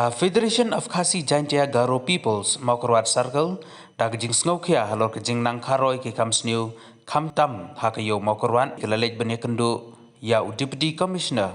Federation of Khasi Jaintia Garo Peoples Maukarwat Circle Dagjing Snowkia halor kejing nang karoi ke kamsniu kamtam hakayo Maukarwan kelalej benekendu ya Deputy Commissioner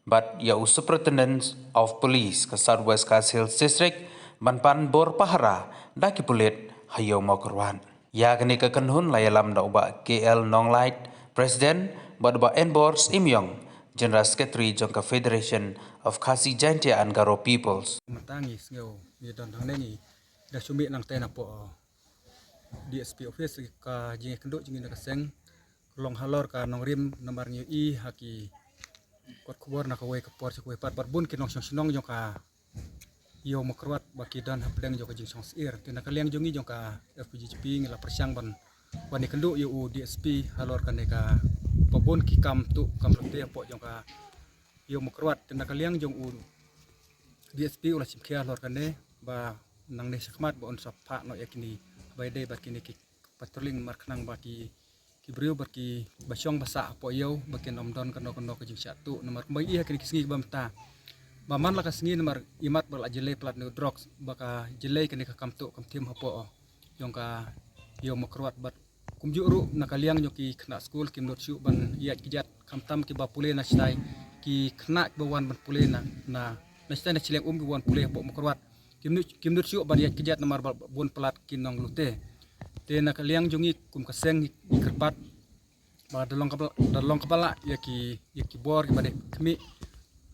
but ya Superintendent of Police ke Southwest Khasi Hills District Banpan Bor Pahara daki pulit hayo Maukarwan. Ya kini kekenhun layalam da uba KL Nonglight President badba Enbors Imyong General Secretary Jongka Federation of Khasi Jaintia and Garo Peoples. Matangi sngeu ni don thang ni da sumi nang tena po DSP office ka jingi kenduk jingi na kaseng long halor ka nong rim nomor nyu I haki kot kubor na kawai ka por sikwe pat barbun kinong sinong jongka yo makrwat baki dan hapdeng jongka jing song sir tena kaliang jongi jongka FPGP ngila persyang ban wani kenduk yo DSP halor ka neka pabun ki kam tu kam rote po jongka yo makrwat tena kaliang jong u DSP ulah simkia lor kane ba nang ne sakmat ba on sapa no yakini by day bat kini ki patrolling marknang baki ki brio baki basyong basa po yo baki nomdon kano ke jing satu nomor mai iya kini kisngi bamta baman la kasngi nomor imat bal ajele plat no drugs baka jele kini ka kamtu kam tim hapo yongka yo makrwat bat kumjuru nakaliang nyoki kena school kim not shu ban iya kijat kamtam ki bapule na stai ki kena bawan ban pule na nasta na chileng gwan pulih po makrwat kimnut syuk bariat kejat nomor bon pelat kinong lute te na kaliang jongi kum kaseng ikerpat ba dalong kepala yaki bor bade kemi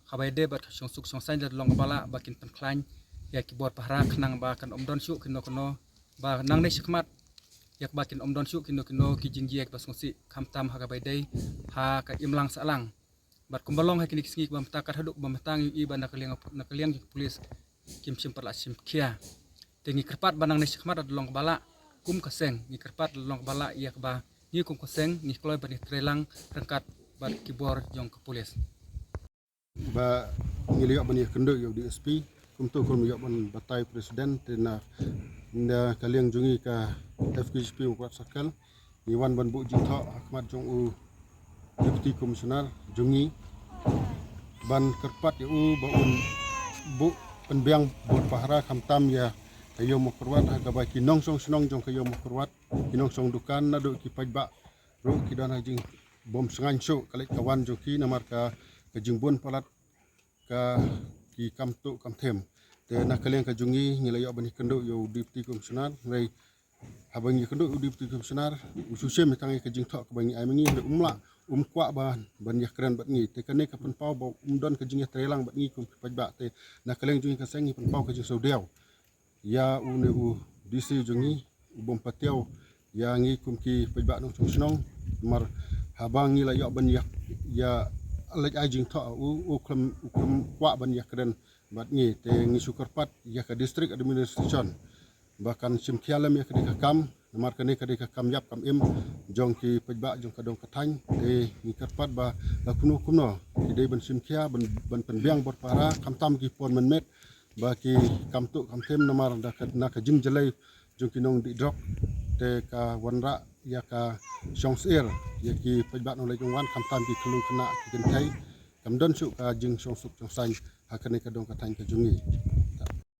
khabaide bat song suk song sain dalong kepala bakin penklan yaki bor pahra khnang ba kan omdon syuk kino ba nang ne sikmat yak bakin omdon syuk kino ki jingji yak basngsi khamtam hagabaide ha ka imlang salang bat kumbalong ha kini kisngi bam takat haduk bam tang yu iba nakaliang polis kim sim perla sim kia tengi kerpat banang ne sikmat adlong bala kum kaseng ni kerpat adlong bala ia ba ni kum kaseng ni kloy bani trelang rengkat bat kibor jong ke polis ba ngiliok bani kenduk yu DSP kum tu kum yok ban batai presiden tena nda kaliang jungi ka FPGP Maukarwat Circle ni wan ban bu jitha Ahmad jong u Deputy Commissioner jungi ban kerpat yu baun bu penbiang bot pahara kamtam ya kayo Maukarwat agaba kinong song sinong jong kayo Maukarwat kinong song dukan na do ki pajba ro ki dan hajing bom sengan syo kalik kawan jong ki namar ka jingbun palat ka ki kamtu kamthem te na kaliang ka jungi ngilayo bani kenduk yo Deputy Commissioner ngai habang yi kenduk Deputy Commissioner ususem tangi ka jingthok ka bangi ai mangi umla kwa ban ya keren bat ngi te kane ka penpau ba don ka jingya trelang bat ngi kum pajba te na kaleng jungi ka sengi penpau ka jing saudiau ya une u DC jungi bom patiau ya ngi kum ki pajba nong song snong mar habang ngi la yo ban ya alaj ai jing tho u kum kwa ban ya keren bat ngi te ngi sukarpat ya ka district administration bahkan simkialam ya ka kam namar kane kade ka kam yap kam im jong ki pajba jong ka dong kathang te ni karpat ba la kuno ki dei ban simkia ban penbiang bor para kamtam ki pon menmet ba ki kamtu kamthem namar da na ka jing jelai jong ki nong di drop te ka wanra ya ka songsir ya ki pajba nong le jong wan kamtam ki khulung khana ki gentai kamdon su ka jing songsuk songsang hakane ka dong kathang ka jungi